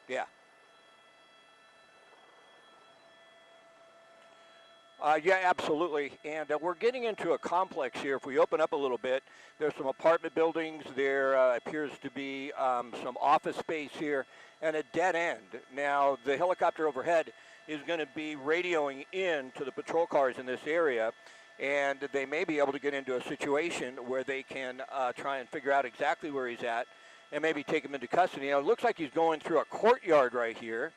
Yeah. Yeah, absolutely. And we're getting into a complex here. If we open up a little bit, there's some apartment buildings. There appears to be some office space here and a dead end. Now, the helicopter overhead is going to be radioing in to the patrol cars in this area, and they may be able to get into a situation where they can try and figure out exactly where he's at and maybe take him into custody. Now, it looks like he's going through a courtyard right here.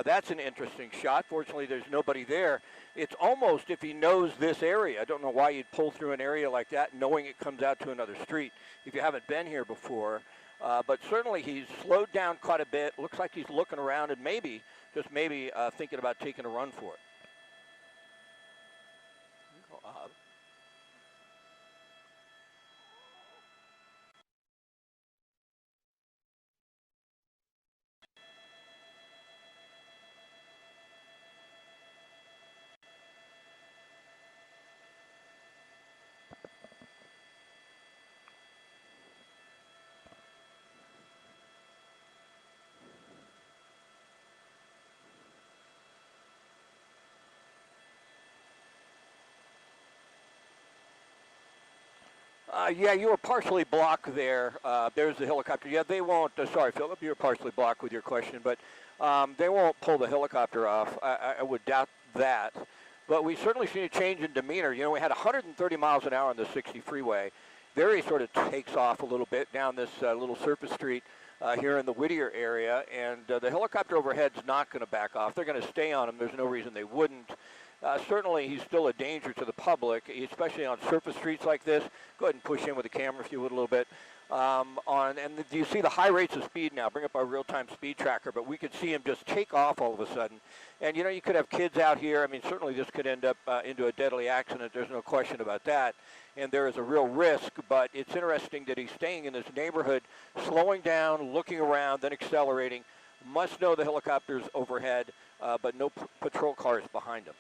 That's an interesting shot. Fortunately, there's nobody there. It's almost if he knows this area. I don't know why you'd pull through an area like that knowing it comes out to another street if you haven't been here before. But certainly he's slowed down quite a bit. Looks like he's looking around and maybe, just maybe, thinking about taking a run for it. Yeah, you were partially blocked there. There's the helicopter. Yeah, they won't, sorry, Philip, you were partially blocked with your question, but they won't pull the helicopter off. I would doubt that. But we certainly seen a change in demeanor. You know, we had 130 miles an hour on the 60 freeway. There he sort of takes off a little bit down this little surface street here in the Whittier area, and the helicopter overhead's not going to back off. They're going to stay on him. There's no reason they wouldn't. Certainly, he's still a danger to the public, especially on surface streets like this. Go ahead and push in with the camera if you would a little bit. And do you see the high rates of speed now? Bring up our real-time speed tracker, but we could see him just take off all of a sudden. And, you know, you could have kids out here. I mean, certainly this could end up into a deadly accident. There's no question about that. And there is a real risk, but it's interesting that he's staying in this neighborhood, slowing down, looking around, then accelerating. Must know the helicopter's overhead, but no patrol cars behind him.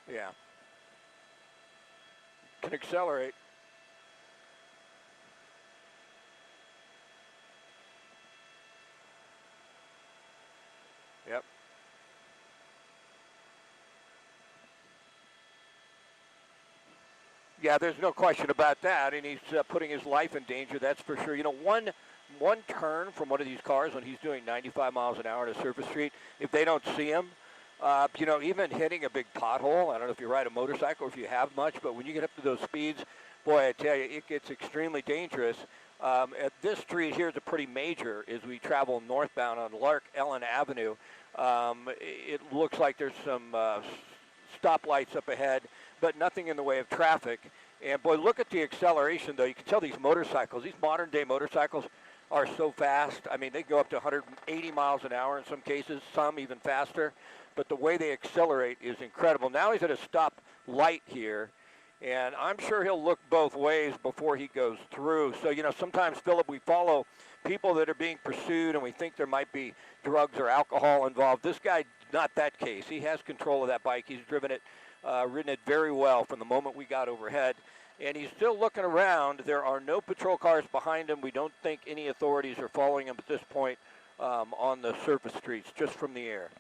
Yeah. Can accelerate. Yep. Yeah, there's no question about that, and he's putting his life in danger, that's for sure. You know, one turn from one of these cars when he's doing 95 miles an hour on a surface street, if they don't see him, you know, even hitting a big pothole, I don't know if you ride a motorcycle or if you have much, but when you get up to those speeds, boy, I tell you, it gets extremely dangerous. At this street here is a pretty major as we travel northbound on Lark Ellen Avenue. It looks like there's some stoplights up ahead, but nothing in the way of traffic. And boy, look at the acceleration, though. You can tell these motorcycles, these modern-day motorcycles, are so fast. I mean, they go up to 180 miles an hour in some cases, some even faster. But the way they accelerate is incredible. Now he's at a stop light here, and I'm sure he'll look both ways before he goes through. So, you know, sometimes, Philip, we follow people that are being pursued, and we think there might be drugs or alcohol involved. This guy, not that case. He has control of that bike. He's ridden it very well from the moment we got overhead. And he's still looking around. There are no patrol cars behind him. We don't think any authorities are following him at this point on the surface streets, just from the air.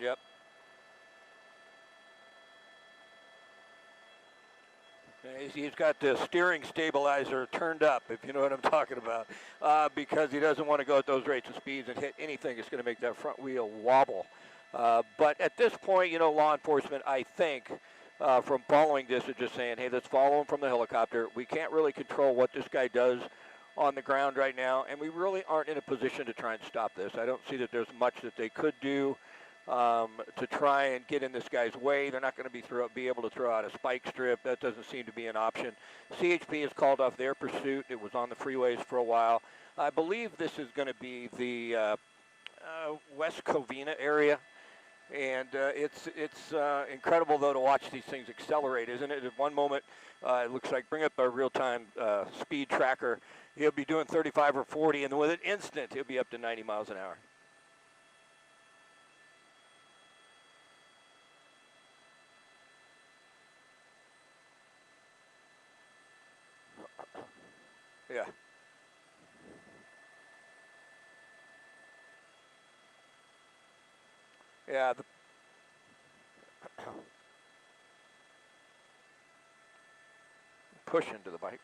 Yep. He's got the steering stabilizer turned up, if you know what I'm talking about, because he doesn't want to go at those rates of speeds and hit anything that's going to make that front wheel wobble. But at this point, you know, law enforcement, I think, from following this, are just saying, hey, let's follow him from the helicopter. We can't really control what this guy does on the ground right now, and we really aren't in a position to try and stop this. I don't see that there's much that they could do. to try and get in this guy's way. They're not going to be able to throw out a spike strip. That doesn't seem to be an option. CHP has called off their pursuit. It was on the freeways for a while. I believe this is going to be the West Covina area. And it's incredible, though, to watch these things accelerate, isn't it? At one moment, it looks like, bring up a real-time speed tracker. He'll be doing 35 or 40, and within an instant, he'll be up to 90 miles an hour. Yeah. Yeah. Push into the bike.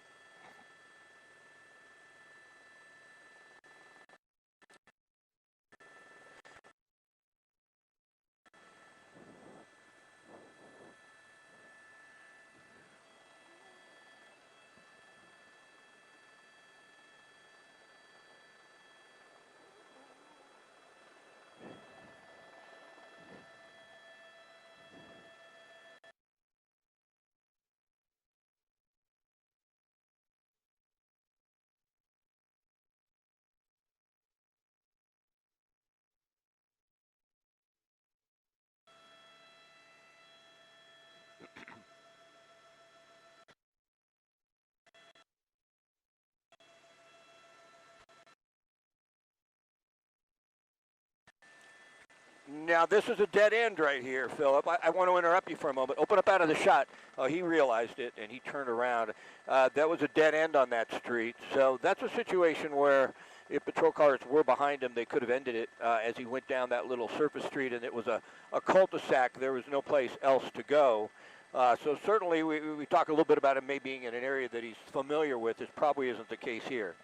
Now, this is a dead end right here, Philip. I want to interrupt you for a moment. Open up out of the shot. Oh, he realized it, and he turned around. That was a dead end on that street. So that's a situation where if patrol cars were behind him, they could have ended it as he went down that little surface street, and it was a cul-de-sac. There was no place else to go. So certainly we talk a little bit about him maybe being in an area that he's familiar with. This probably isn't the case here.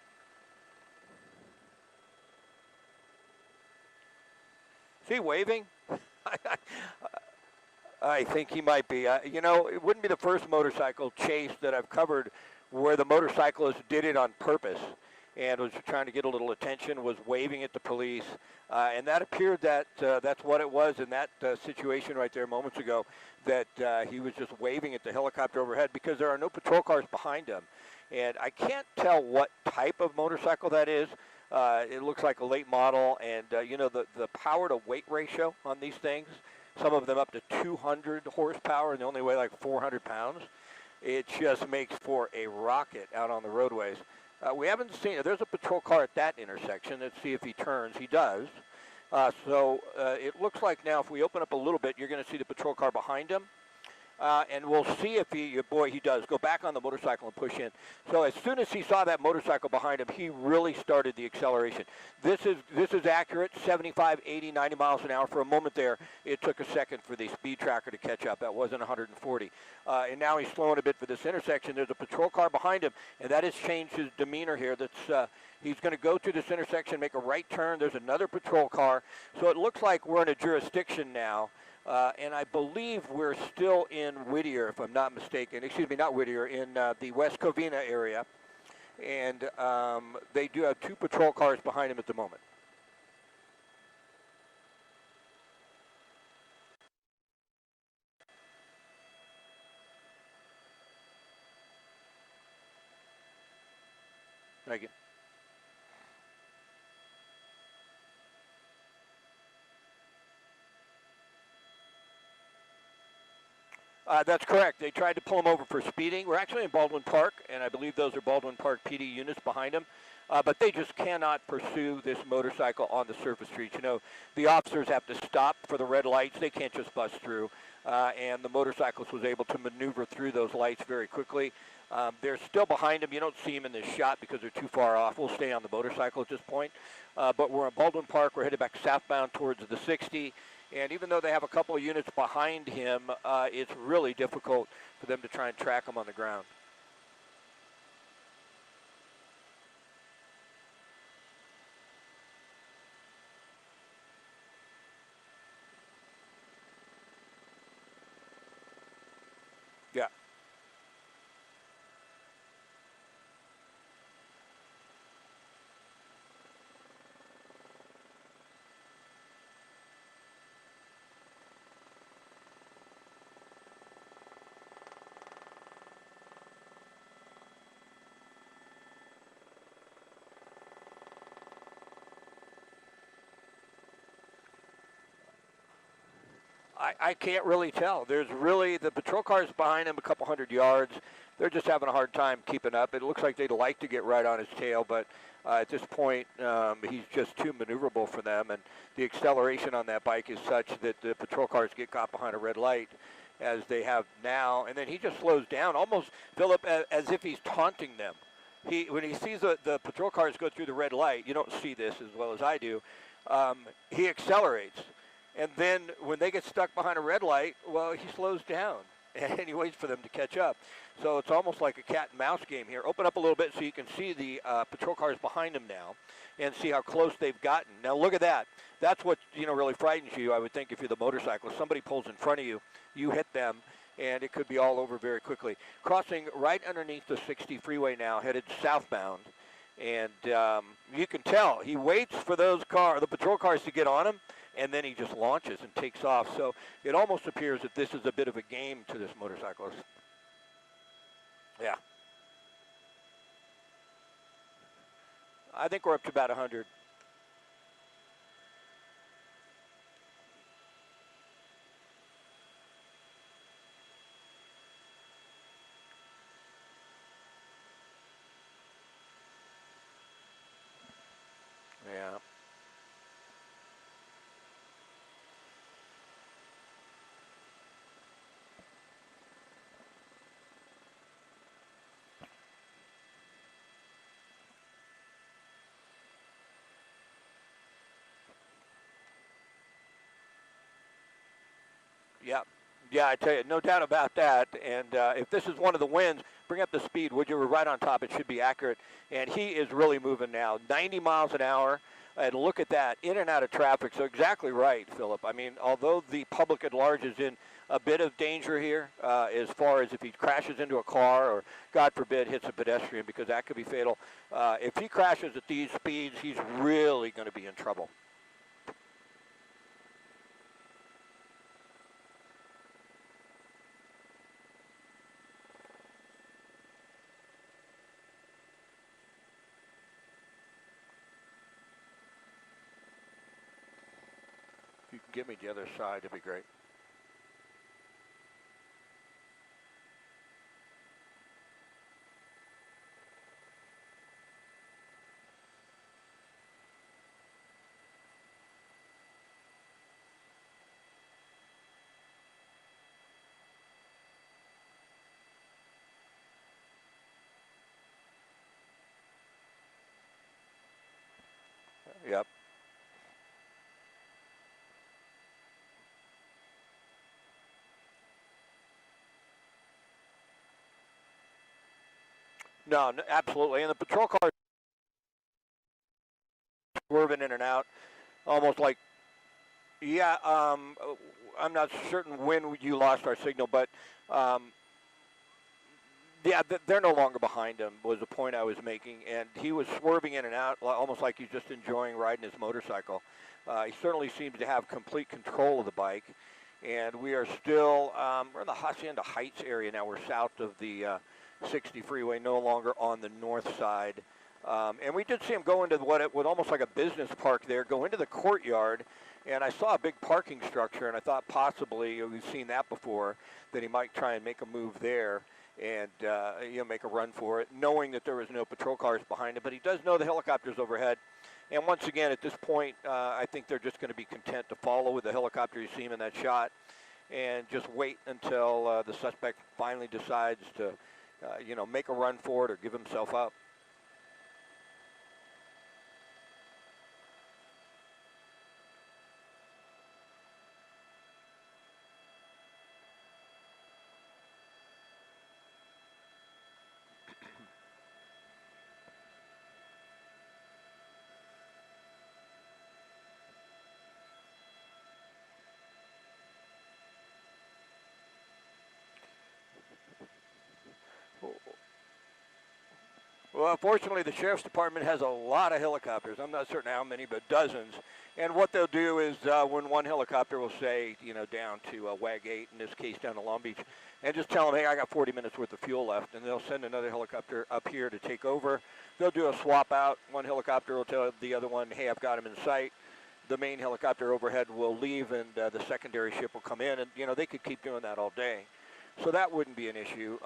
Is he waving? I think he might be. You know, it wouldn't be the first motorcycle chase that I've covered where the motorcyclist did it on purpose and was trying to get a little attention, was waving at the police. And that appeared that that's what it was in that situation right there moments ago, that he was just waving at the helicopter overhead because there are no patrol cars behind him. And I can't tell what type of motorcycle that is. It looks like a late model, and you know, the power to weight ratio on these things, some of them up to 200 horsepower, and they only weigh like 400 pounds. It just makes for a rocket out on the roadways. We haven't seen it. There's a patrol car at that intersection. Let's see if he turns. He does. So it looks like now if we open up a little bit, you're going to see the patrol car behind him. And we'll see if he does go back on the motorcycle and push in. So as soon as he saw that motorcycle behind him, he really started the acceleration. This is accurate, 75, 80, 90 miles an hour. For a moment there, it took a second for the speed tracker to catch up. That wasn't 140. And now he's slowing a bit for this intersection. There's a patrol car behind him, and that has changed his demeanor here. He's going to go to this intersection, make a right turn. There's another patrol car. So it looks like we're in a jurisdiction now. And I believe we're still in Whittier, if I'm not mistaken. Excuse me, not Whittier, in the West Covina area. And they do have two patrol cars behind him at the moment. Thank you. That's correct. They tried to pull him over for speeding. We're actually in Baldwin Park, and I believe those are Baldwin Park PD units behind him. But they just cannot pursue this motorcycle on the surface streets. You know, the officers have to stop for the red lights. They can't just bust through. And the motorcyclist was able to maneuver through those lights very quickly. They're still behind him. You don't see him in this shot because they're too far off. We'll stay on the motorcycle at this point. But we're in Baldwin Park. We're headed back southbound towards the 60. And even though they have a couple of units behind him, it's really difficult for them to try and track him on the ground. Yeah. I can't really tell. There's really, the patrol cars behind him a couple hundred yards. They're just having a hard time keeping up. It looks like they'd like to get right on his tail, but at this point, he's just too maneuverable for them, and the acceleration on that bike is such that the patrol cars get caught behind a red light, as they have now, and then he just slows down, almost, Philip, as if he's taunting them. When he sees the patrol cars go through the red light, you don't see this as well as I do, he accelerates. And then when they get stuck behind a red light, well, he slows down, and he waits for them to catch up. So it's almost like a cat and mouse game here. Open up a little bit so you can see the patrol cars behind him now and see how close they've gotten. Now look at that. That's what, really frightens you, I would think, if you're the motorcyclist. Somebody pulls in front of you, you hit them, and it could be all over very quickly. Crossing right underneath the 60 freeway now, headed southbound. And you can tell he waits for the patrol cars to get on him, and then he just launches and takes off. So it almost appears that this is a bit of a game to this motorcyclist. Yeah. I think we're up to about 100. Yeah. Yeah. Yeah, I tell you, no doubt about that. And if this is one of the wins, bring up the speed, would you? We're right on top. It should be accurate. And he is really moving now, 90 miles an hour. And look at that, in and out of traffic. So exactly right, Philip. I mean, although the public at large is in a bit of danger here, as far as if he crashes into a car or, God forbid, hits a pedestrian, because that could be fatal. If he crashes at these speeds, he's really going to be in trouble. If you can get me the other side, it'd be great. Yep. No, absolutely. And the patrol cars swerving in and out, almost like, yeah, I'm not certain when you lost our signal, but yeah, they're no longer behind him, was the point I was making. And he was swerving in and out, almost like he's just enjoying riding his motorcycle. He certainly seems to have complete control of the bike. And we are still, we're in the Hacienda Heights area now. We're south of the 60 freeway, no longer on the north side. And we did see him go into what almost like a business park there, go into the courtyard. And I saw a big parking structure, and I thought possibly, we've seen that before, that he might try and make a move there and make a run for it, knowing that there was no patrol cars behind him. But he does know the helicopter's overhead. And once again, at this point, I think they're just going to be content to follow with the helicopter. You see him in that shot, and just wait until the suspect finally decides to, make a run for it or give himself up. Well, fortunately, the Sheriff's Department has a lot of helicopters. I'm not certain how many, but dozens. And what they'll do is when one helicopter will say, down to WAG 8, in this case down to Long Beach, and just tell them, hey, I got 40 minutes worth of fuel left, and they'll send another helicopter up here to take over. They'll do a swap out. One helicopter will tell the other one, hey, I've got him in sight. the main helicopter overhead will leave and the secondary ship will come in, and you know they could keep doing that all day, so that wouldn't be an issue.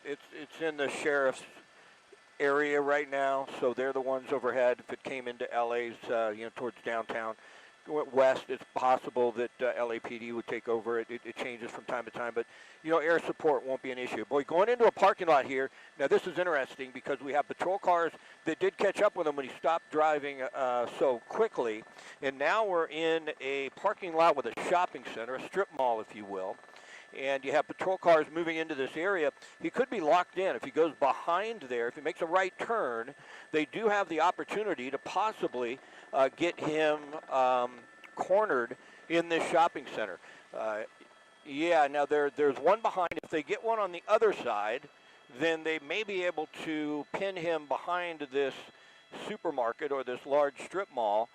It's in the sheriff's area right now, so they're the ones overhead. If it came into LA's, towards downtown, went west, it's possible that LAPD would take over. It changes from time to time, but you know, air support won't be an issue. Boy, going into a parking lot here, now this is interesting because we have patrol cars that did catch up with him when he stopped driving so quickly, and now we're in a parking lot with a shopping center, a strip mall, if you will, and you have patrol cars moving into this area. He could be locked in. If he goes behind there, if he makes a right turn, they do have the opportunity to possibly get him cornered in this shopping center. Yeah, now there's one behind. If they get one on the other side, then they may be able to pin him behind this supermarket or this large strip mall.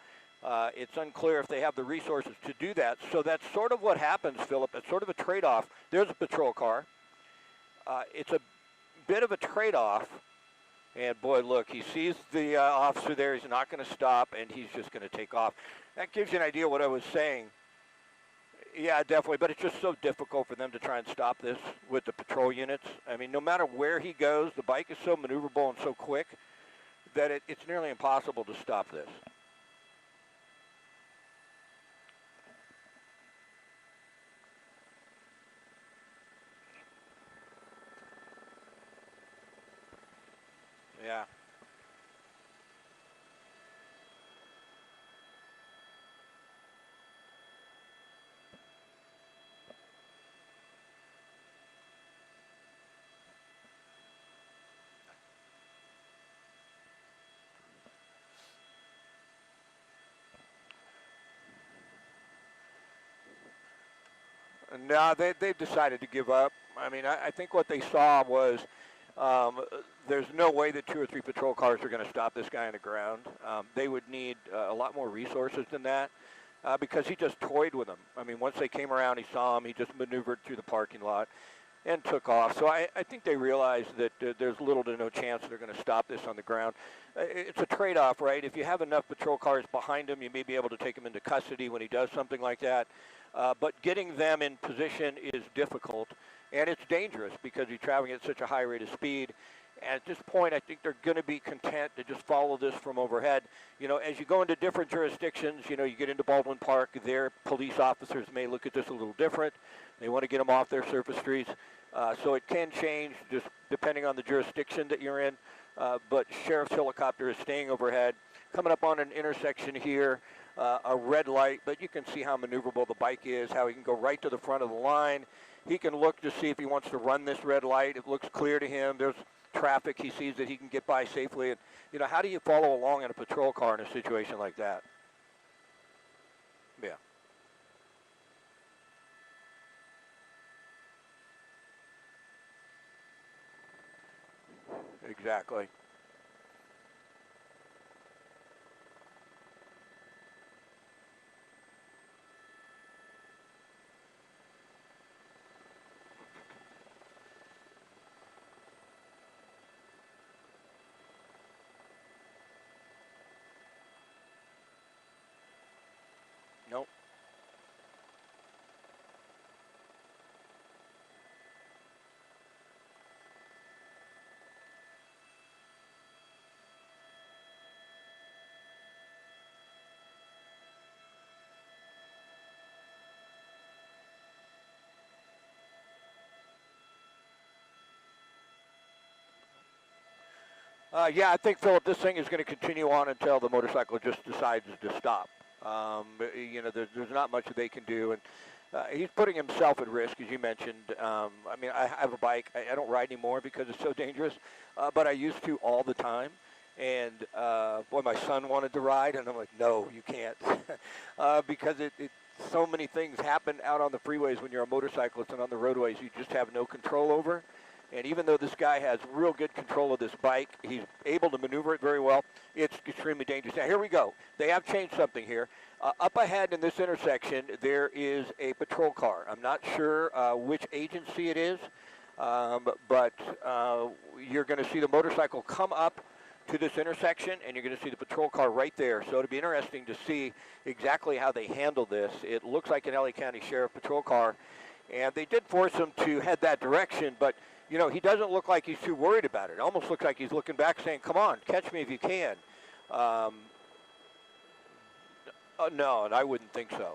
It's unclear if they have the resources to do that. So that's sort of what happens, Philip. It's sort of a trade-off. There's a patrol car. It's a bit of a trade-off. And boy, look, he sees the officer there. He's not going to stop, and he's just going to take off. That gives you an idea what I was saying. Yeah, definitely. But it's just so difficult for them to try and stop this with the patrol units. I mean, no matter where he goes, the bike is so maneuverable and so quick that it's nearly impossible to stop this. Yeah. No, they've decided to give up. I mean, I think what they saw was there's no way that 2 or 3 patrol cars are going to stop this guy on the ground. They would need a lot more resources than that because he just toyed with them. I mean, once they came around, he saw him, he just maneuvered through the parking lot and took off. So I think they realized that there's little to no chance they're going to stop this on the ground. It's a trade-off, right? If you have enough patrol cars behind him, you may be able to take him into custody when he does something like that. But getting them in position is difficult, and it's dangerous because you're traveling at such a high rate of speed. And at this point, I think they're going to be content to just follow this from overhead. You know, as you go into different jurisdictions, you know, you get into Baldwin Park, their police officers may look at this a little different. They want to get them off their surface streets. So it can change just depending on the jurisdiction that you're in. But Sheriff's helicopter is staying overhead, coming up on an intersection here. A red light, but you can see how maneuverable the bike is, how he can go right to the front of the line. He can look to see if he wants to run this red light. It looks clear to him. There's traffic. He sees that he can get by safely. And, you know, how do you follow along in a patrol car in a situation like that? Yeah. Exactly. Nope. Yeah, I think, Philip, this thing is going to continue on until the motorcycle just decides to stop. You know, there's not much that they can do, and he's putting himself at risk, as you mentioned. I mean, I have a bike. I don't ride anymore because it's so dangerous, but I used to all the time. And, boy, my son wanted to ride, and I'm like, no, you can't, because so many things happen out on the freeways when you're a motorcyclist and on the roadways you just have no control over. And even though this guy has real good control of this bike, he's able to maneuver it very well, it's extremely dangerous. Now, here we go. They have changed something here. Up ahead in this intersection, there is a patrol car. I'm not sure which agency it is, but you're going to see the motorcycle come up to this intersection, and you're going to see the patrol car right there. So it'll be interesting to see exactly how they handle this. It looks like an LA County Sheriff patrol car, and they did force him to head that direction, but you know, he doesn't look like he's too worried about it. It almost looks like he's looking back saying, come on, catch me if you can. No, and I wouldn't think so.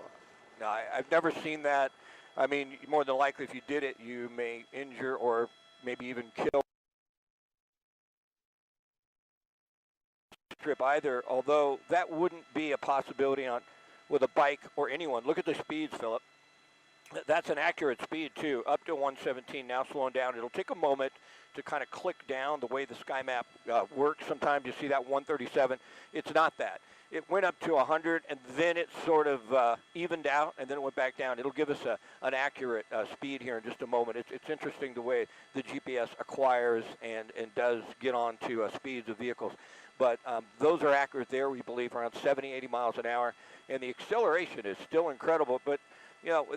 No, I've never seen that. I mean, more than likely, if you did it, you may injure or maybe even kill strip either, although that wouldn't be a possibility on with a bike or anyone. Look at the speeds, Philip. That's an accurate speed, too, up to 117, now slowing down. It'll take a moment to kind of click down the way the sky map works. Sometimes you see that 137. It's not that. It went up to 100, and then it sort of evened out, and then it went back down. It'll give us an accurate speed here in just a moment. It's interesting the way the GPS acquires and does get on to speeds of vehicles. But those are accurate there, we believe, around 70, 80 miles an hour. And the acceleration is still incredible. But, you know,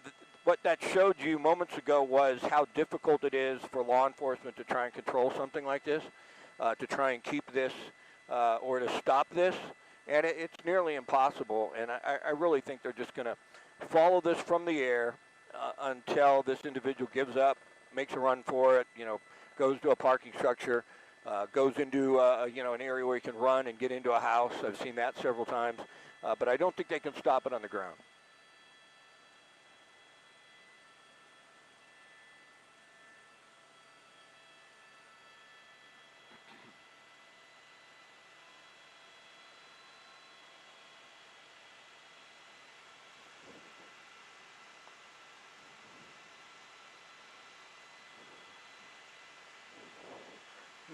what that showed you moments ago was how difficult it is for law enforcement to try and control something like this, to try and keep this or to stop this. And it's nearly impossible. And I really think they're just going to follow this from the air until this individual gives up, makes a run for it, you know, goes to a parking structure, goes into you know, an area where you can run and get into a house. I've seen that several times, but I don't think they can stop it on the ground.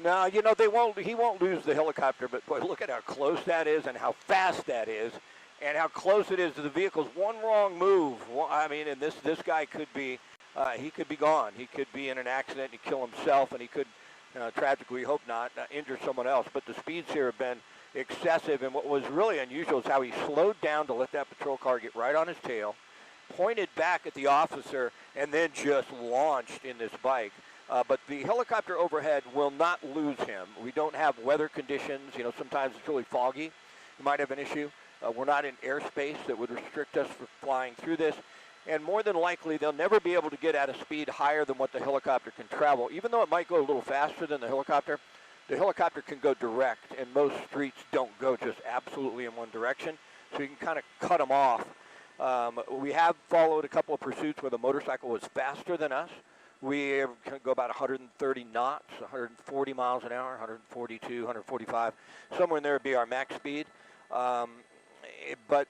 No, you know, he won't lose the helicopter, but boy, look at how close that is and how fast that is and how close it is to the vehicles. One wrong move, I mean, and this guy could be, he could be gone. He could be in an accident and kill himself, and he could, tragically, we hope not, injure someone else. But the speeds here have been excessive, and what was really unusual is how he slowed down to let that patrol car get right on his tail, pointed back at the officer, and then just launched in this bike. But the helicopter overhead will not lose him. We don't have weather conditions. You know, sometimes it's really foggy. You might have an issue. We're not in airspace that would restrict us from flying through this. And more than likely, they'll never be able to get at a speed higher than what the helicopter can travel. Even though it might go a little faster than the helicopter can go direct, and most streets don't go just absolutely in one direction. So you can kind of cut them off. We have followed a couple of pursuits where the motorcycle was faster than us. We can go about 130 knots, 140 miles an hour, 142, 145. Somewhere in there would be our max speed. But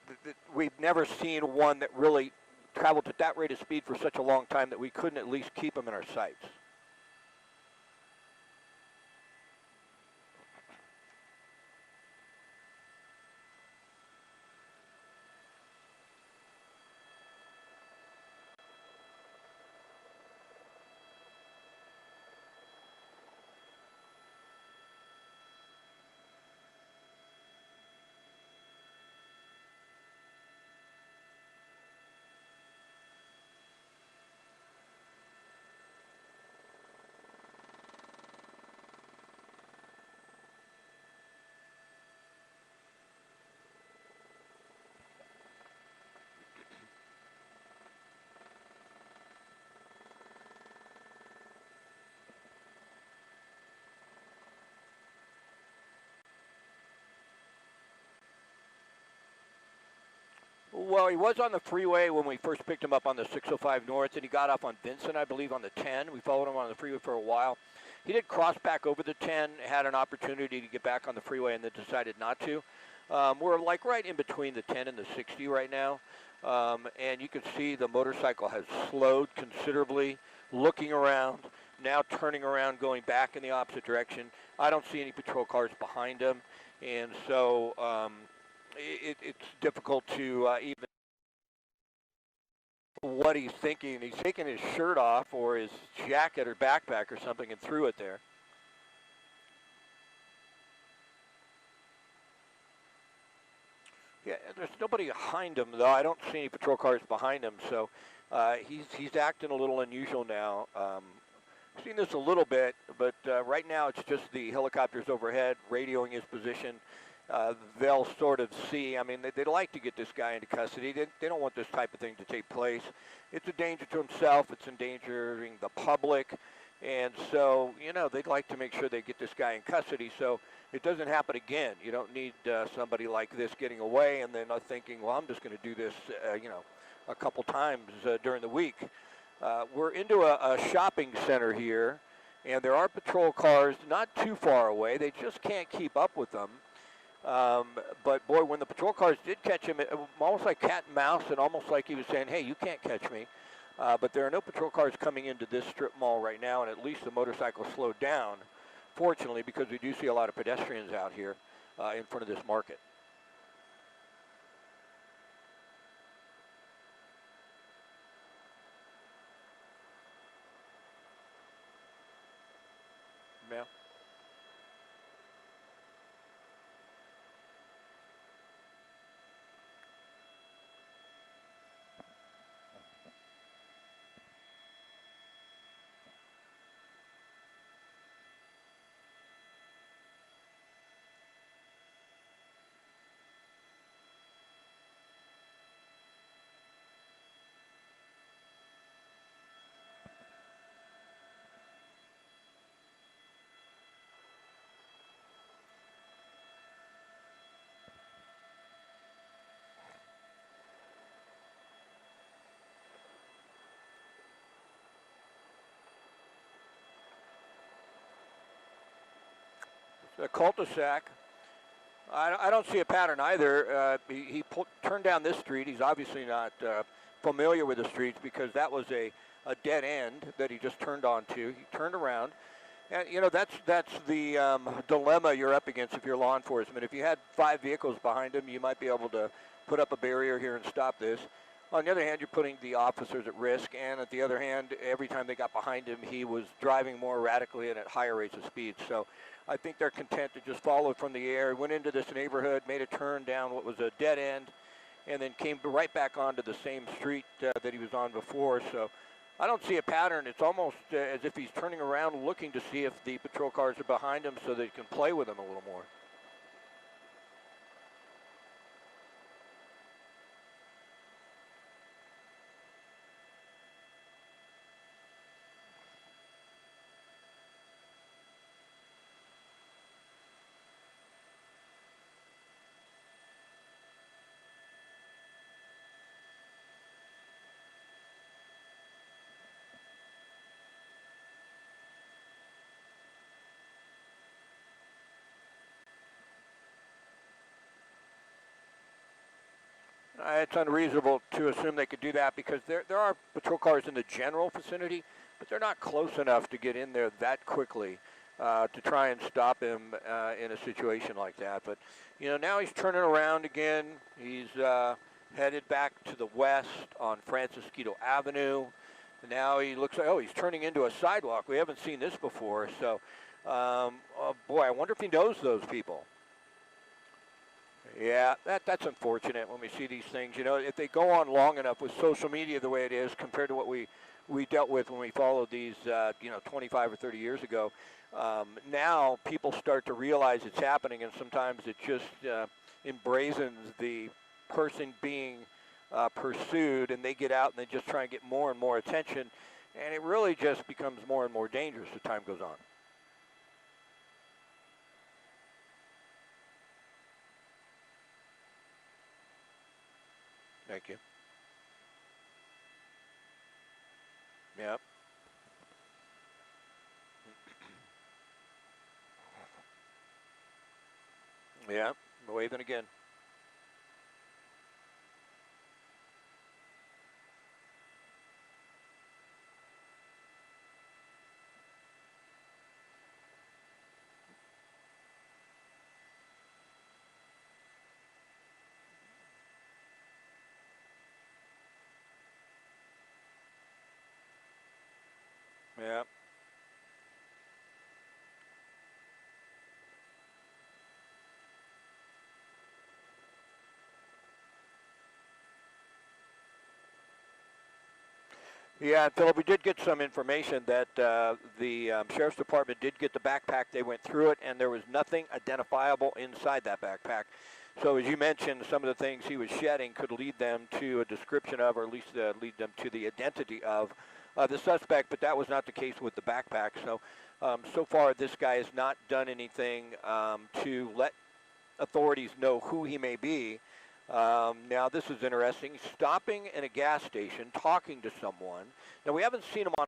we've never seen one that really traveled at that rate of speed for such a long time that we couldn't at least keep them in our sights. Well, he was on the freeway when we first picked him up on the 605 North, and he got off on Vincent, I believe, on the 10. We followed him on the freeway for a while. He did cross back over the 10, had an opportunity to get back on the freeway, and then decided not to. We're like right in between the 10 and the 60 right now, and you can see the motorcycle has slowed considerably, looking around, now turning around, going back in the opposite direction. I don't see any patrol cars behind him, and so it's difficult to even what he's thinking. He's taken his shirt off or his jacket or backpack or something and threw it there. Yeah, there's nobody behind him, though. I don't see any patrol cars behind him, so he's acting a little unusual now. Seen this a little bit, but right now it's just the helicopters overhead radioing his position. They'll sort of see, I mean, they'd like to get this guy into custody. They don't want this type of thing to take place. It's a danger to himself. It's endangering the public. And so, you know, they'd like to make sure they get this guy in custody so it doesn't happen again. You don't need somebody like this getting away and then thinking, well, I'm just going to do this, you know, a couple times during the week. We're into a shopping center here, and there are patrol cars not too far away. They just can't keep up with them. But boy, when the patrol cars did catch him, it was almost like cat and mouse and almost like he was saying, hey, you can't catch me. But there are no patrol cars coming into this strip mall right now, and at least the motorcycle slowed down, fortunately, because we do see a lot of pedestrians out here in front of this market. Yeah. The cul-de-sac. I don't see a pattern either. He turned down this street. He's obviously not familiar with the streets because that was a dead end that he just turned onto. He turned around. And, you know, that's the dilemma you're up against if you're law enforcement. If you had 5 vehicles behind him, you might be able to put up a barrier here and stop this. On the other hand, you're putting the officers at risk, and at the other hand, every time they got behind him, he was driving more erratically and at higher rates of speed. So I think they're content to just follow from the air, went into this neighborhood, made a turn down what was a dead end, and then came right back onto the same street that he was on before. So I don't see a pattern. It's almost as if he's turning around looking to see if the patrol cars are behind him so they can play with him a little more. It's unreasonable to assume they could do that because there are patrol cars in the general vicinity, but they're not close enough to get in there that quickly to try and stop him in a situation like that. But, you know, now he's turning around again. He's headed back to the west on Francisquito Avenue. And now he looks like, oh, he's turning into a sidewalk. We haven't seen this before. So, oh boy, I wonder if he knows those people. Yeah, that's unfortunate when we see these things. You know, if they go on long enough with social media the way it is compared to what we dealt with when we followed these, you know, 25 or 30 years ago, now people start to realize it's happening, and sometimes it just emblazons the person being pursued, and they get out and they just try and get more and more attention, and it really just becomes more and more dangerous as time goes on. Thank you. Yep. Yeah, waving again. Yeah. Yeah, Philip, we did get some information that the Sheriff's Department did get the backpack. They went through it, and there was nothing identifiable inside that backpack. So as you mentioned, some of the things he was shedding could lead them to a description of, or at least lead them to the identity of the suspect, but that was not the case with the backpack. So, so far, this guy has not done anything to let authorities know who he may be. Now, this is interesting. Stopping in a gas station, talking to someone. Now, we haven't seen him on.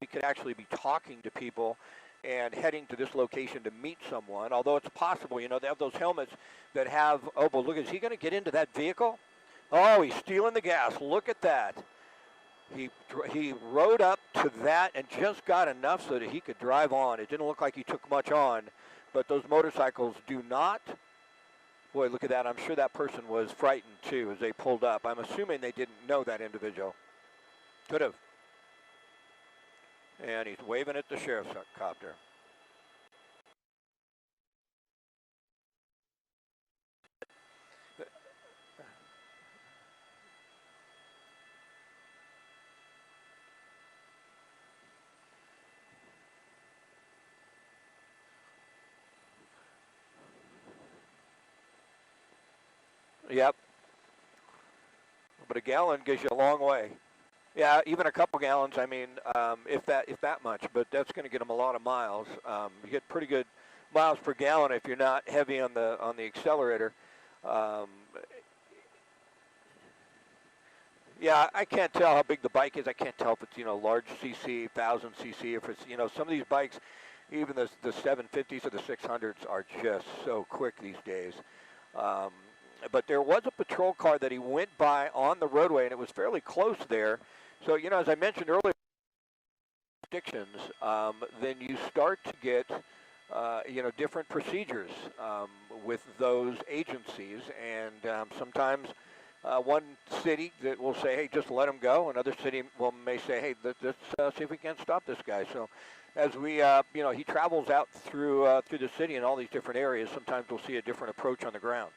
He could actually be talking to people and heading to this location to meet someone, although it's possible. You know, they have those helmets that have, oh, but look, is he going to get into that vehicle? Oh, he's stealing the gas. Look at that. He rode up to that and just got enough so that he could drive on. It didn't look like he took much on, but those motorcycles do not. Boy, look at that. I'm sure that person was frightened, too, as they pulled up. I'm assuming they didn't know that individual. Could have. And he's waving at the sheriff's copter. Yep. But a gallon gives you a long way. Yeah, even a couple gallons. I mean, if that much. But that's going to get them a lot of miles. You get pretty good miles per gallon if you're not heavy on the accelerator. Yeah, I can't tell how big the bike is. I can't tell if it's, you know, large cc, 1,000 cc. If it's, you know, some of these bikes, even the 750s or the 600s are just so quick these days. But there was a patrol car that he went by on the roadway, and it was fairly close there. So, you know, as I mentioned earlier, jurisdictions, then you start to get, you know, different procedures with those agencies. And sometimes one city that will say, hey, just let him go. Another city may say, hey, let's see if we can stop this guy. So as we, you know, he travels out through the city in all these different areas, sometimes we'll see a different approach on the ground.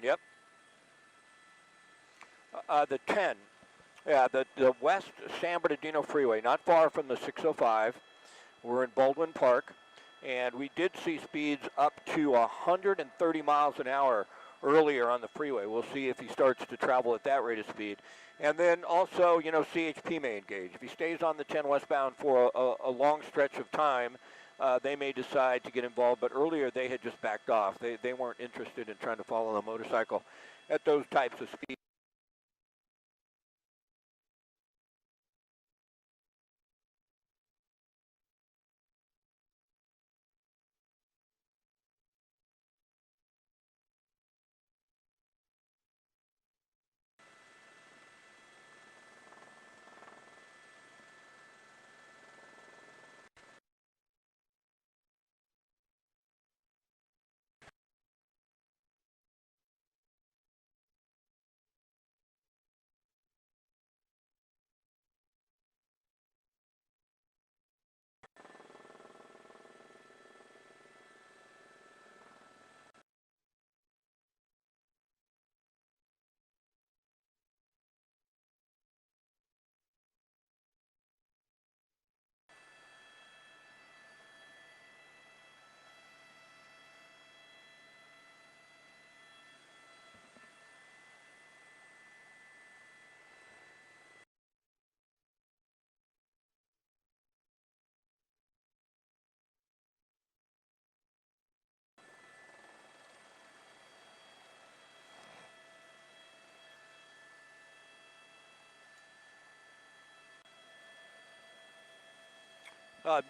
Yep. The 10, yeah, the West San Bernardino Freeway, not far from the 605. We're in Baldwin Park, and we did see speeds up to 130 miles an hour earlier on the freeway. We'll see if he starts to travel at that rate of speed. And then also, you know, CHP may engage. If he stays on the 10 westbound for a long stretch of time, they may decide to get involved, but earlier they had just backed off. They weren't interested in trying to follow the motorcycle at those types of speeds.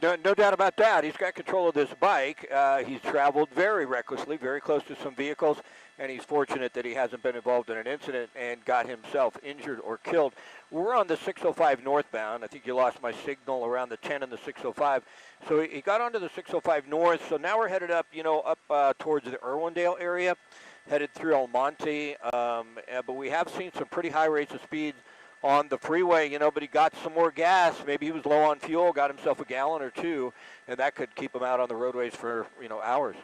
No doubt about that. He's got control of this bike. He's traveled very recklessly, very close to some vehicles, and he's fortunate that he hasn't been involved in an incident and got himself injured or killed. We're on the 605 northbound. I think you lost my signal around the 10 and the 605. So he got onto the 605 north. So now we're headed up, you know, up towards the Irwindale area, headed through El Monte. But we have seen some pretty high rates of speed on the freeway, you know, but he got some more gas. Maybe he was low on fuel, got himself a gallon or two, and that could keep him out on the roadways for, you know, hours.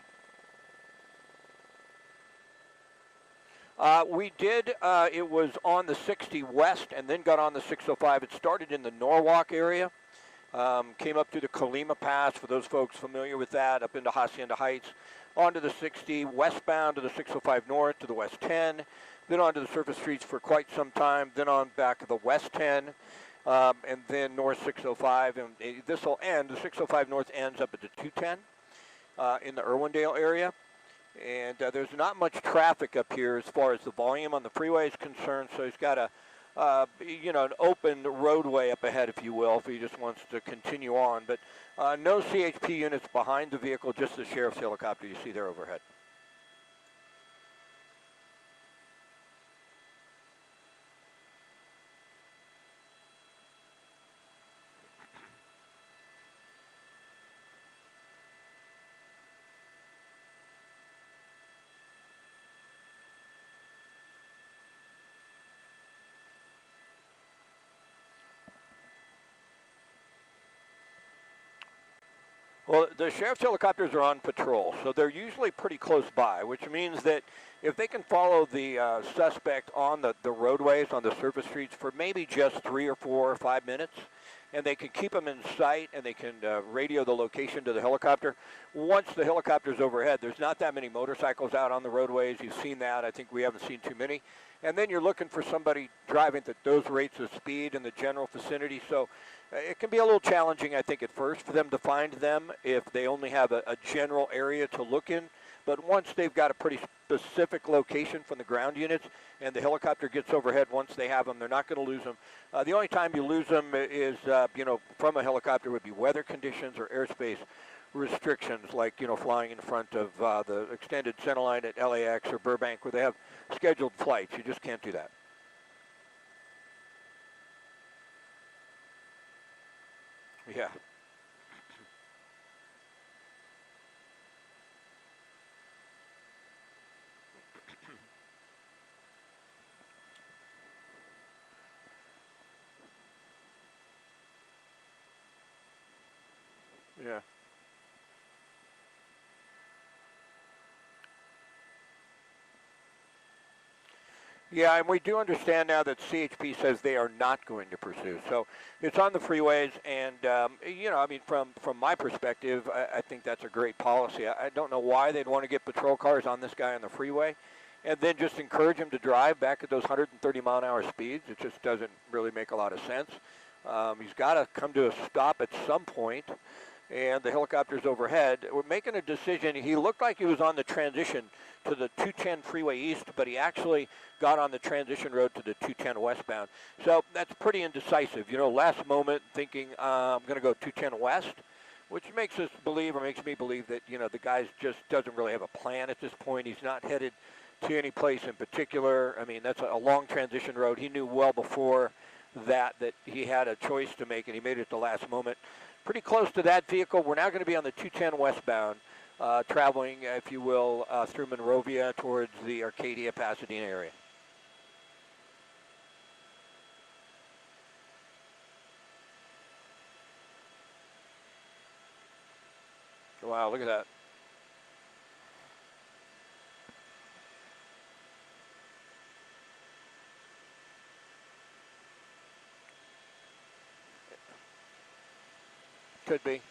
We did, it was on the 60 west and then got on the 605. It started in the Norwalk area, came up through the Colima Pass, for those folks familiar with that, up into Hacienda Heights, onto the 60 westbound to the 605 north to the West 10, then onto the surface streets for quite some time, then on back to the West 10, and then north 605. And this will end, the 605 north ends up at the 210 in the Irwindale area. And there's not much traffic up here as far as the volume on the freeway is concerned, so he's got a, you know, an open roadway up ahead, if you will, if he just wants to continue on. But no CHP units behind the vehicle, just the sheriff's helicopter you see there overhead. Well, the sheriff's helicopters are on patrol, so they're usually pretty close by, which means that if they can follow the suspect on the roadways, on the surface streets for maybe just 3 or 4 or 5 minutes, and they can keep them in sight and they can radio the location to the helicopter. Once the helicopter's overhead, there's not that many motorcycles out on the roadways. You've seen that. I think we haven't seen too many. And then you're looking for somebody driving at those rates of speed in the general vicinity. So it can be a little challenging, I think, at first for them to find them if they only have a general area to look in. But once they've got a pretty specific location from the ground units and the helicopter gets overhead, once they have them, they're not going to lose them. The only time you lose them is, you know, from a helicopter would be weather conditions or airspace restrictions, like, you know, flying in front of the extended centerline at LAX or Burbank where they have scheduled flights. You just can't do that. Yeah. Yeah. Yeah, and we do understand now that CHP says they are not going to pursue. So it's on the freeways, and, you know, I mean, from my perspective, I think that's a great policy. I don't know why they'd want to get patrol cars on this guy on the freeway and then just encourage him to drive back at those 130-mile-an-hour speeds. It just doesn't really make a lot of sense. He's got to come to a stop at some point, and the helicopter's overhead. We're making a decision. He looked like he was on the transition to the 210 freeway east, but he actually got on the transition road to the 210 westbound. So that's pretty indecisive. You know, last moment thinking, I'm going to go 210 west, which makes us believe, or makes me believe that, you know, the guy just doesn't really have a plan at this point. He's not headed to any place in particular. I mean, that's a long transition road. He knew well before that he had a choice to make, and he made it at the last moment. Pretty close to that vehicle. We're now going to be on the 210 westbound, traveling, if you will, through Monrovia towards the Arcadia, Pasadena area. Wow, look at that. Could be.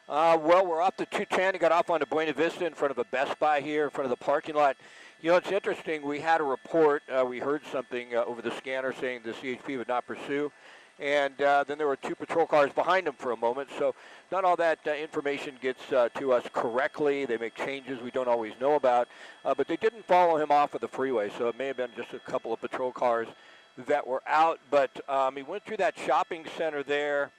Well, we're off the 210. He got off onto Buena Vista in front of a Best Buy here, in front of the parking lot. You know, it's interesting. We had a report. We heard something over the scanner saying the CHP would not pursue. And then there were 2 patrol cars behind him for a moment. So not all that information gets to us correctly. They make changes we don't always know about. But they didn't follow him off of the freeway. So it may have been just a couple of patrol cars that were out. But he went through that shopping center there.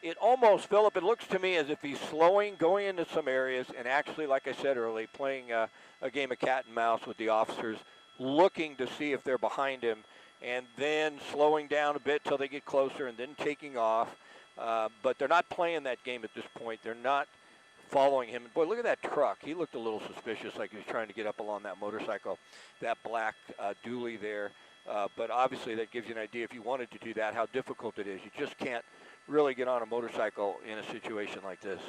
It almost, Philip, it looks to me as if he's slowing, going into some areas, and actually, like I said earlier, playing a game of cat and mouse with the officers, looking to see if they're behind him, and then slowing down a bit till they get closer and then taking off. But they're not playing that game at this point. They're not following him. And boy, look at that truck. He looked a little suspicious, like he was trying to get up along that motorcycle, that black dually there. But obviously that gives you an idea, if you wanted to do that, how difficult it is. You just can't really get on a motorcycle in a situation like this.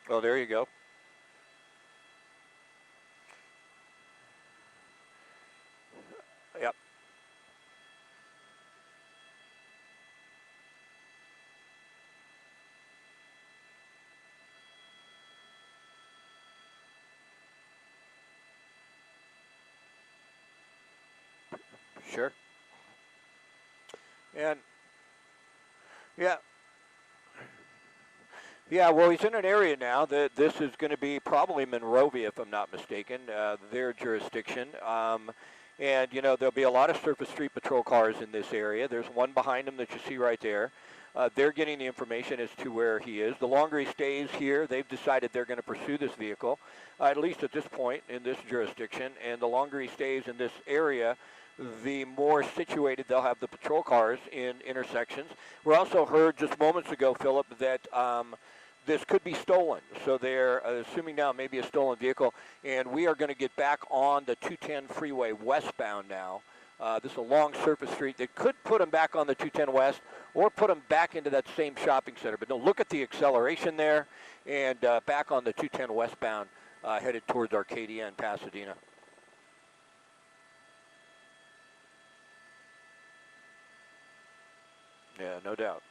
Oh, there you go. Yep. Sure. And yeah. Yeah, well, he's in an area now that this is going to be probably Monrovia, if I'm not mistaken, their jurisdiction. And, you know, there'll be a lot of surface street patrol cars in this area. There's one behind him that you see right there. They're getting the information as to where he is. The longer he stays here, they've decided they're going to pursue this vehicle, at least at this point in this jurisdiction. And the longer he stays in this area, the more situated they'll have the patrol cars in intersections. We also heard just moments ago, Philip, that this could be stolen. So they're assuming now maybe a stolen vehicle. And we are going to get back on the 210 freeway westbound now. This is a long surface street that could put them back on the 210 west or put them back into that same shopping center. But no, look at the acceleration there, and back on the 210 westbound, headed towards Arcadia and Pasadena. Yeah, no doubt.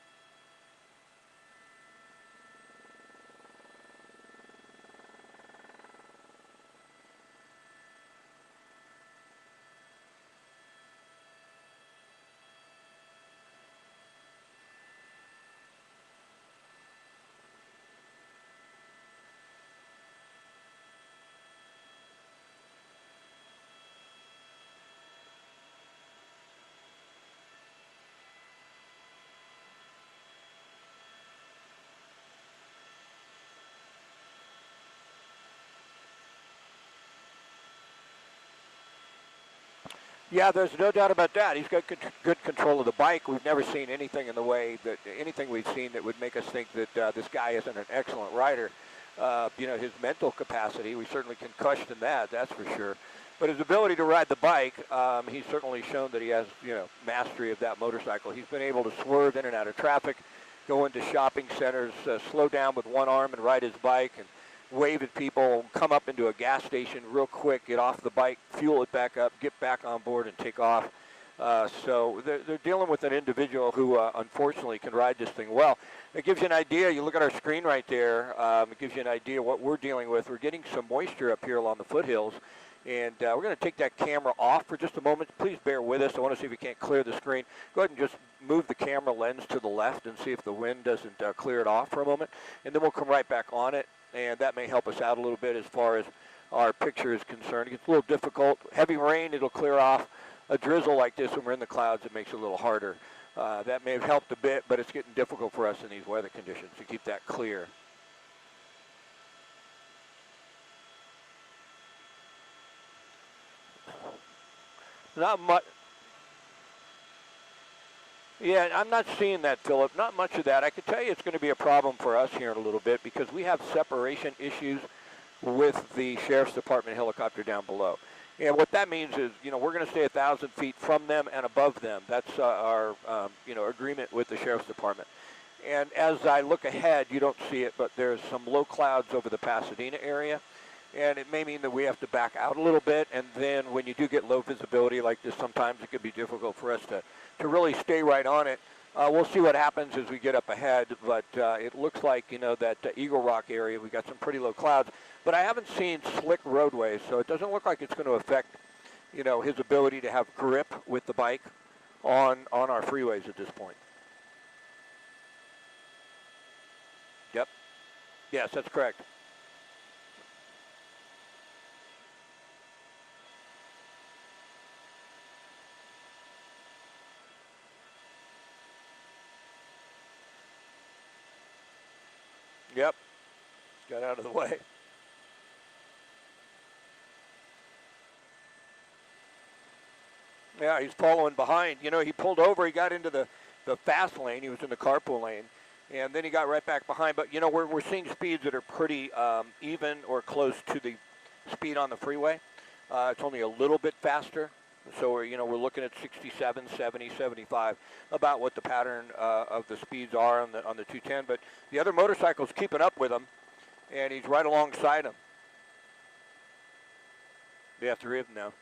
Yeah, there's no doubt about that. He's got good control of the bike. We've never seen anything in the way that anything we've seen that would make us think that this guy isn't an excellent rider. You know, his mental capacity, we certainly can question that, that's for sure. But his ability to ride the bike, he's certainly shown that he has, you know, mastery of that motorcycle. He's been able to swerve in and out of traffic, go into shopping centers, slow down with one arm and ride his bike, and wave at people, come up into a gas station real quick, get off the bike, fuel it back up, get back on board and take off. So they're dealing with an individual who unfortunately can ride this thing well. It gives you an idea. You look at our screen right there. It gives you an idea what we're dealing with. We're getting some moisture up here along the foothills. And we're going to take that camera off for just a moment. Please bear with us. I want to see if we can't clear the screen. Go ahead and just move the camera lens to the left and see if the wind doesn't clear it off for a moment. And then we'll come right back on it. And that may help us out a little bit as far as our picture is concerned. It gets a little difficult. Heavy rain, it'll clear off. A drizzle like this when we're in the clouds, it makes it a little harder. That may have helped a bit, but it's getting difficult for us in these weather conditions to keep that clear. Not much. Yeah, I'm not seeing that, Philip. Not much of that. I can tell you it's going to be a problem for us here in a little bit because we have separation issues with the Sheriff's Department helicopter down below. And what that means is, you know, we're going to stay 1,000 feet from them and above them. That's our, you know, agreement with the Sheriff's Department. And as I look ahead, you don't see it, but there's some low clouds over the Pasadena area. and it may mean that we have to back out a little bit, and then when you do get low visibility like this, sometimes it could be difficult for us to really stay right on it. We'll see what happens as we get up ahead, but it looks like, you know, that Eagle Rock area, we got some pretty low clouds, but I haven't seen slick roadways, so it doesn't look like it's going to affect, you know, his ability to have grip with the bike on our freeways at this point. Yep. Yes, that's correct. Yep. Got out of the way. Yeah, he's following behind. You know, he pulled over. He got into the fast lane. He was in the carpool lane. And then he got right back behind. But, you know, we're seeing speeds that are pretty even or close to the speed on the freeway. It's only a little bit faster. So, we're looking at 67, 70, 75, about what the pattern of the speeds are on the 210. But the other motorcycle's keeping up with him, and he's right alongside him. They have 3 of them now.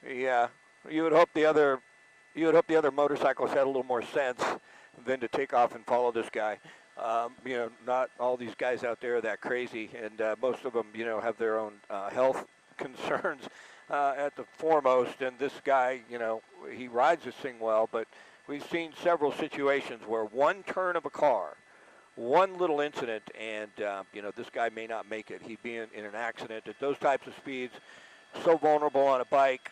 Yeah, you would hope the other motorcyclists had a little more sense than to take off and follow this guy. Not all these guys out there are that crazy, and most of them, have their own health concerns at the foremost. And this guy, he rides this thing well, but we've seen several situations where one turn of a car, one little incident, and this guy may not make it. He'd be in an accident at those types of speeds. So vulnerable on a bike,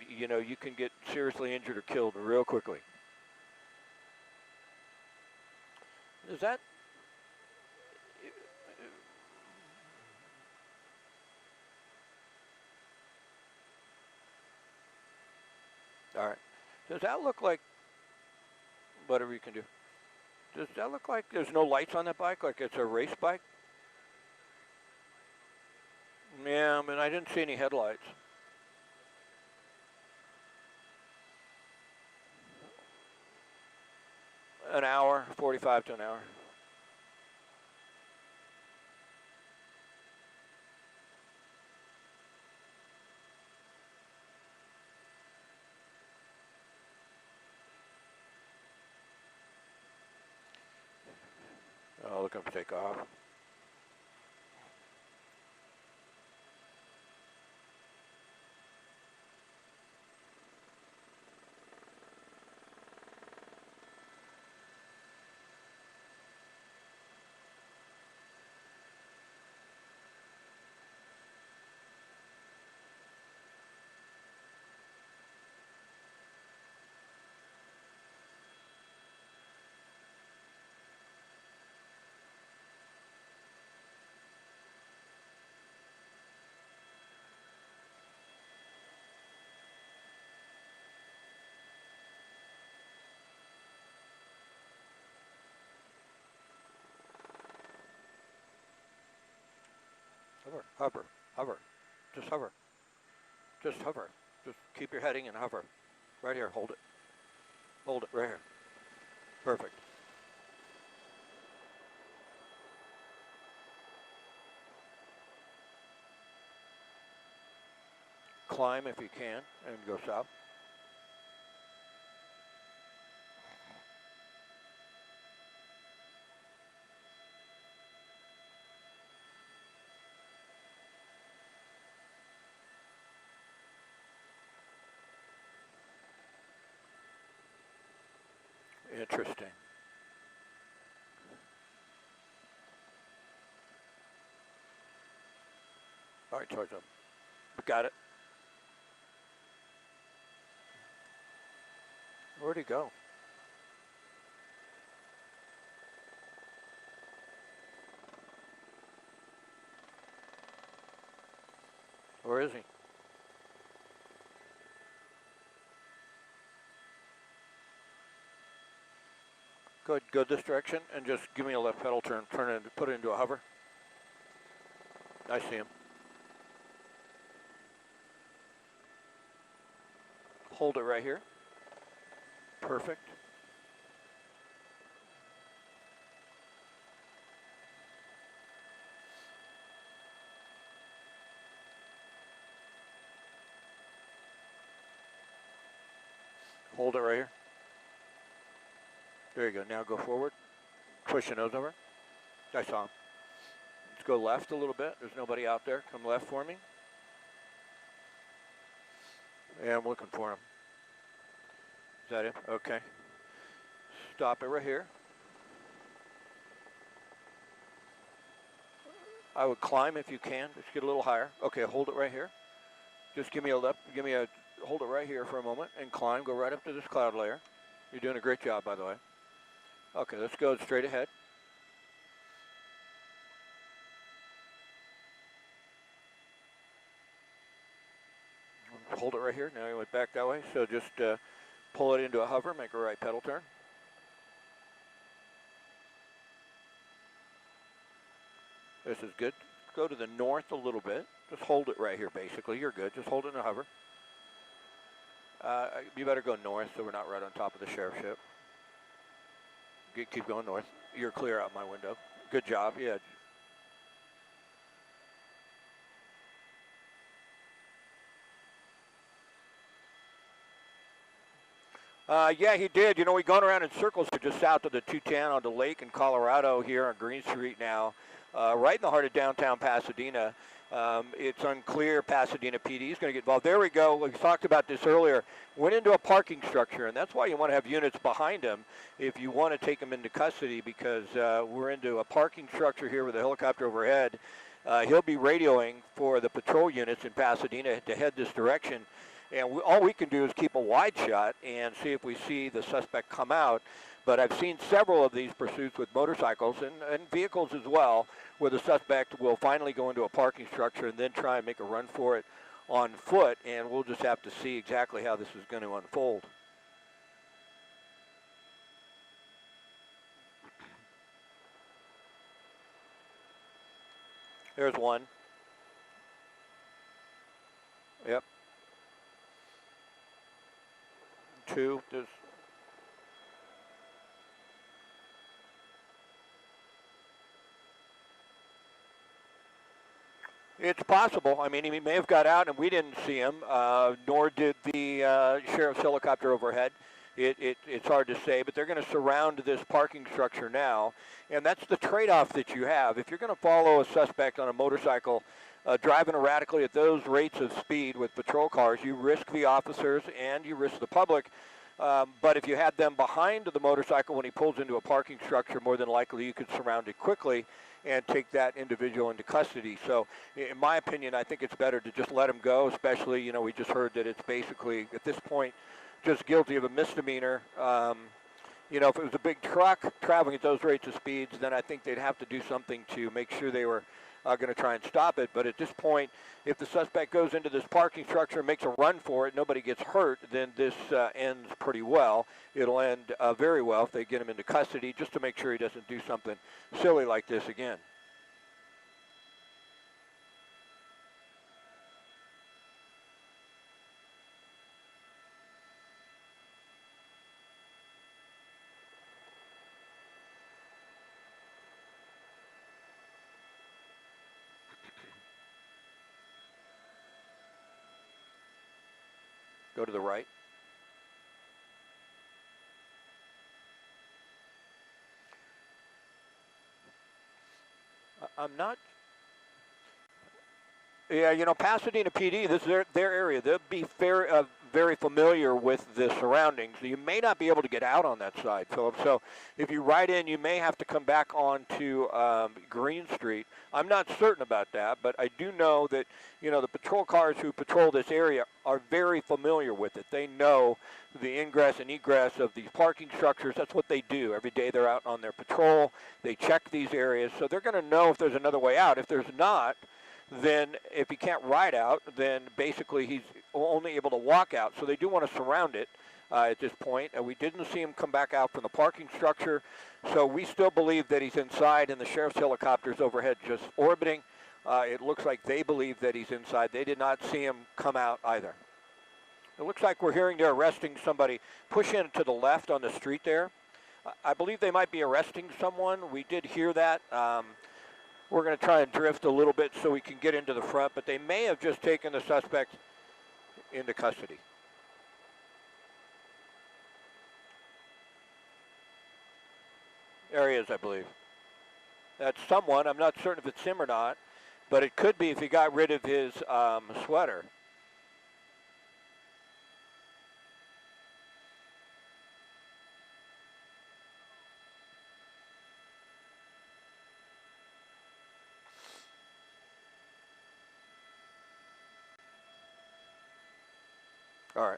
you can get seriously injured or killed real quickly. Is that? All right. Does that look like, whatever you can do, does that look like there's no lights on that bike, like it's a race bike? Yeah, I mean, I didn't see any headlights. An hour, 45 to an hour. Oh, looking to take off. Hover, hover, hover. Just hover. Just hover. Just keep your heading and hover. Right here, hold it. Hold it, right here. Perfect. Climb if you can and go south. Interesting. All right, towards them. Got it. Where'd he go? Where is he? Go this direction and just give me a left pedal turn, put it into a hover. I see him. Hold it right here. Perfect. Hold it right here. There you go. Now go forward. Push your nose over. I saw him. Let's go left a little bit. There's nobody out there. Come left for me. Yeah, I'm looking for him. Is that it? Okay. Stop it right here. I would climb if you can. Just get a little higher. Okay, hold it right here. Just give me a left. Hold it right here for a moment and climb. Go right up to this cloud layer. You're doing a great job, by the way. Okay, let's go straight ahead. Hold it right here. Now you went back that way. So just pull it into a hover. Make a right pedal turn. This is good. Go to the north a little bit. Just hold it right here, basically. You're good. Just hold it in a hover. You better go north so we're not right on top of the sheriff ship. Keep going north. You're clear out my window. Good job. Yeah. Yeah, he did. You know, we've gone around in circles to just south of the 210 on the lake in Colorado here on Green Street now, right in the heart of downtown Pasadena. It's unclear Pasadena PD is going to get involved. There we go. We talked about this earlier. Went into a parking structure, and that's why you want to have units behind him if you want to take him into custody, because we're into a parking structure here with a helicopter overhead. He'll be radioing for the patrol units in Pasadena to head this direction. And all we can do is keep a wide shot and see if we see the suspect come out. But I've seen several of these pursuits with motorcycles and vehicles as well, where the suspect will finally go into a parking structure and then try and make a run for it on foot. And we'll just have to see exactly how this is going to unfold. There's one. Yep. Two. There's It's possible. I mean, he may have got out and we didn't see him, nor did the sheriff's helicopter overhead. It's hard to say, but they're going to surround this parking structure now, and that's the trade-off that you have. If you're going to follow a suspect on a motorcycle driving erratically at those rates of speed with patrol cars, you risk the officers and you risk the public. But if you had them behind the motorcycle when he pulls into a parking structure, more than likely you could surround it quickly and take that individual into custody. So in my opinion, I think it's better to just let him go, especially, you know, we just heard that it's basically, at this point, just guilty of a misdemeanor. You know, if it was a big truck traveling at those rates of speeds, then I think they'd have to do something to make sure they were going to try and stop it. But at this point, if the suspect goes into this parking structure and makes a run for it, nobody gets hurt, then this ends pretty well. It'll end very well if they get him into custody, just to make sure he doesn't do something silly like this again. Go to the right. I'm not. Yeah, you know, Pasadena PD, this is their area. They'll be very familiar with the surroundings. You may not be able to get out on that side, Philip. So if you ride in, you may have to come back onto Green Street. I'm not certain about that, but I do know that, you know, the patrol cars who patrol this area are very familiar with it. They know the ingress and egress of these parking structures. That's what they do. Every day they're out on their patrol. They check these areas. So they're going to know if there's another way out. If there's not, then if he can't ride out, then basically he's only able to walk out. So they do want to surround it at this point. We didn't see him come back out from the parking structure. So we still believe that he's inside, and the sheriff's helicopter is overhead just orbiting. It looks like they believe that he's inside. They did not see him come out either. It looks like we're hearing they're arresting somebody. Push in to the left on the street there. I believe they might be arresting someone. We did hear that. We're going to try and drift a little bit so we can get into the front, but they may have just taken the suspect into custody. There he is, I believe. That's someone. I'm not certain if it's him or not, but it could be if he got rid of his sweater. All right.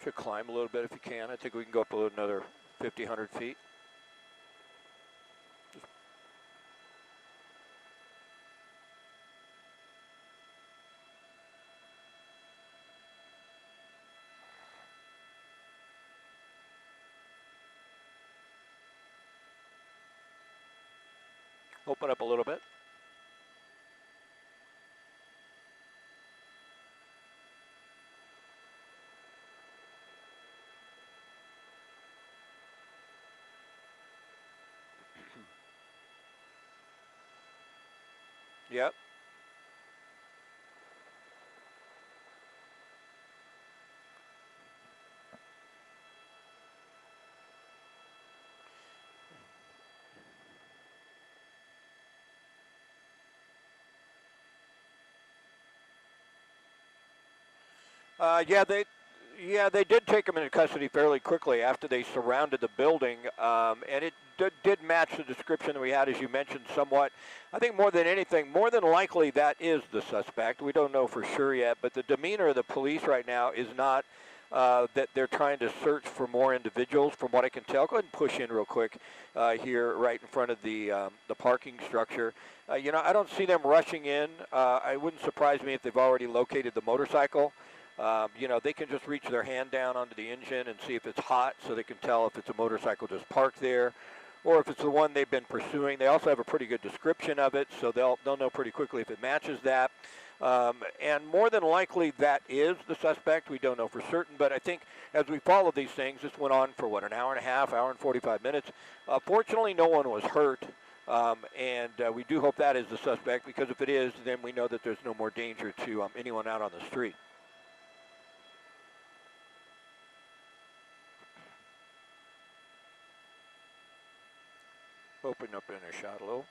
Should climb a little bit if you can. I think we can go up another 50, 100 feet. Open up a little bit. Yep. They did take him into custody fairly quickly after they surrounded the building, and it did match the description that we had, as you mentioned, somewhat. I think more than anything, more than likely that is the suspect. We don't know for sure yet, but the demeanor of the police right now is not that they're trying to search for more individuals, from what I can tell. Go ahead and push in real quick here right in front of the parking structure. I don't see them rushing in. It wouldn't surprise me if they've already located the motorcycle. They can just reach their hand down onto the engine and see if it's hot, so they can tell if it's a motorcycle just parked there or if it's the one they've been pursuing. They also have a pretty good description of it, so they'll know pretty quickly if it matches that. And more than likely that is the suspect. We don't know for certain, but I think as we follow these things, this went on for, an hour and a half, hour and 45 minutes. Fortunately, no one was hurt, and we do hope that is the suspect, because if it is, then we know that there's no more danger to anyone out on the street. Open up in a shot a little.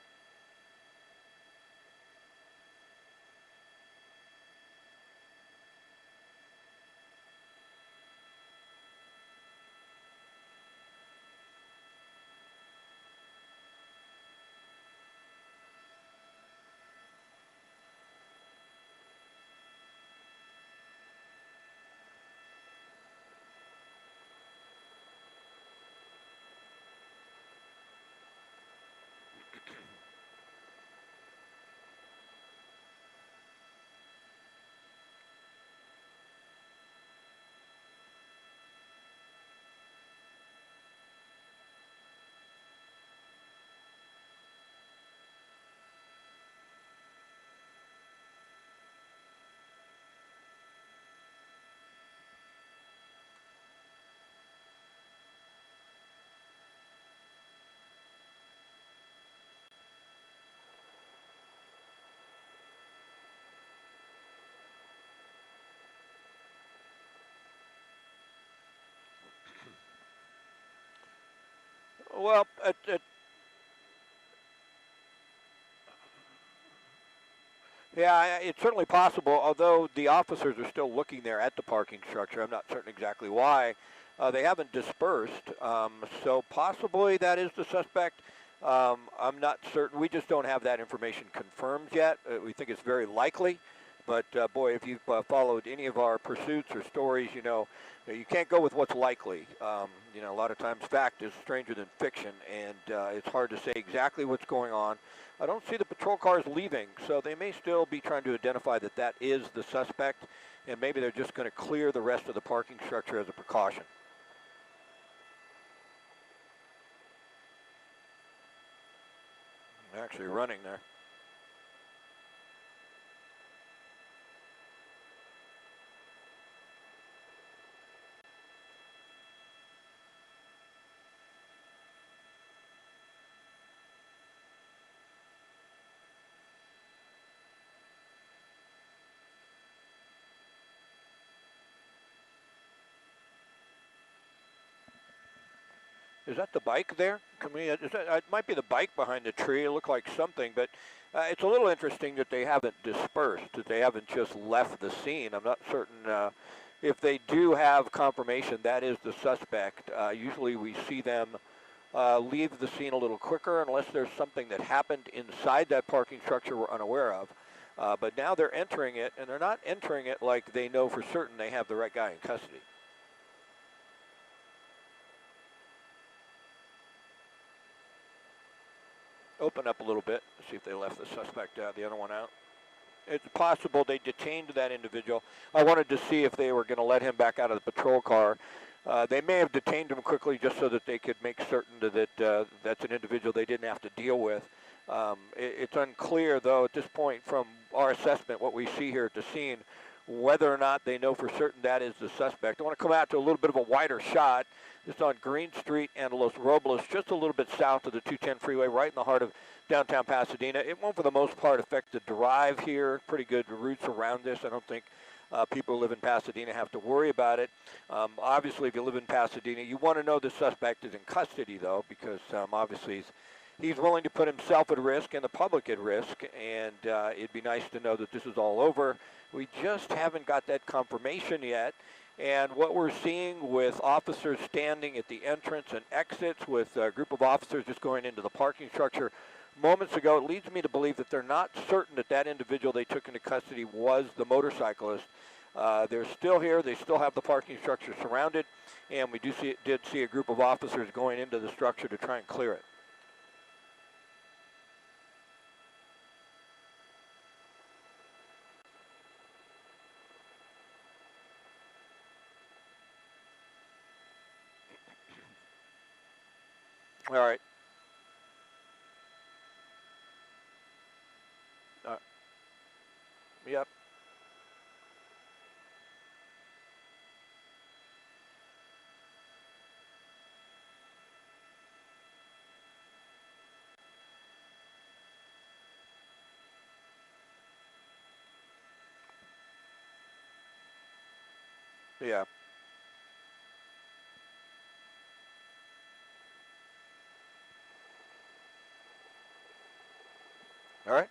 Well, yeah, it's certainly possible, although the officers are still looking there at the parking structure. I'm not certain exactly why. They haven't dispersed, so possibly that is the suspect. I'm not certain. We just don't have that information confirmed yet. We think it's very likely But boy, if you've followed any of our pursuits or stories, you know that you can't go with what's likely. You know, a lot of times fact is stranger than fiction, and it's hard to say exactly what's going on. I don't see the patrol cars leaving, so they may still be trying to identify that that is the suspect, and maybe they're just going to clear the rest of the parking structure as a precaution. They're actually running there. Is that the bike there? Can we, it might be the bike behind the tree. It looked like something, but it's a little interesting that they haven't dispersed, that they haven't just left the scene. I'm not certain if they do have confirmation that is the suspect. Usually we see them leave the scene a little quicker unless there's something that happened inside that parking structure we're unaware of. But now they're entering it, and they're not entering it like they know for certain they have the right guy in custody. Open up a little bit, see if they left the suspect out, the other one out. It's possible they detained that individual. I wanted to see if they were going to let him back out of the patrol car. They may have detained him quickly just so that they could make certain that that's an individual they didn't have to deal with. It's unclear, though, at this point from our assessment, what we see here at the scene, whether or not they know for certain that is the suspect. I want to come out to a little bit of a wider shot. It's on Green Street and Los Robles, just a little bit south of the 210 freeway, right in the heart of downtown Pasadena. It won't, for the most part, affect the drive here. Pretty good routes around this. I don't think people who live in Pasadena have to worry about it. Obviously, if you live in Pasadena, you want to know the suspect is in custody, though, because obviously he's willing to put himself at risk and the public at risk, and it'd be nice to know that this is all over. We just haven't got that confirmation yet. And what we're seeing with officers standing at the entrance and exits, with a group of officers just going into the parking structure moments ago, it leads me to believe that they're not certain that that individual they took into custody was the motorcyclist. They're still here. They still have the parking structure surrounded, and we did see a group of officers going into the structure to try and clear it. All right. Yep. Yeah. All right.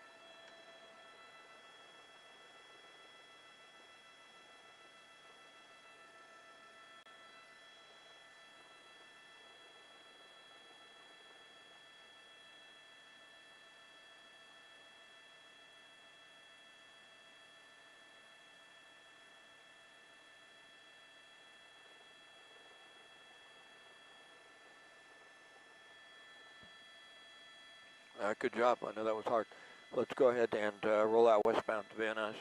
Good job. I know that was hard. Let's go ahead and roll out westbound to Van Nuys.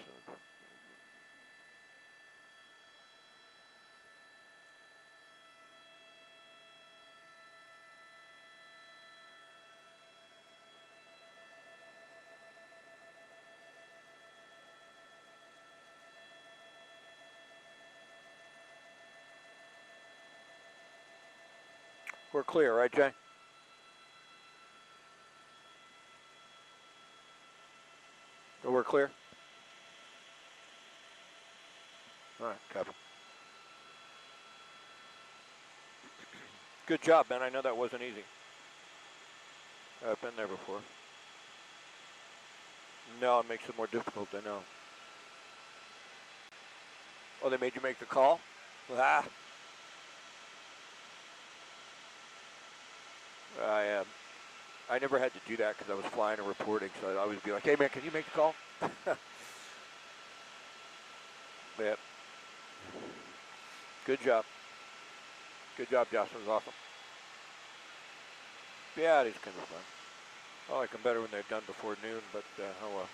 We're clear, right, Jay? We're clear? All right, copy. Good job, man. I know that wasn't easy. I've been there before. No, it makes it more difficult, I know. Oh, they made you make the call? Ah. I never had to do that because I was flying and reporting, so I'd always be like, hey, man, can you make the call? Yeah. Good job. Good job, Jocelyn. It was awesome. Yeah, it is kind of fun. I like them better when they're done before noon, but oh well.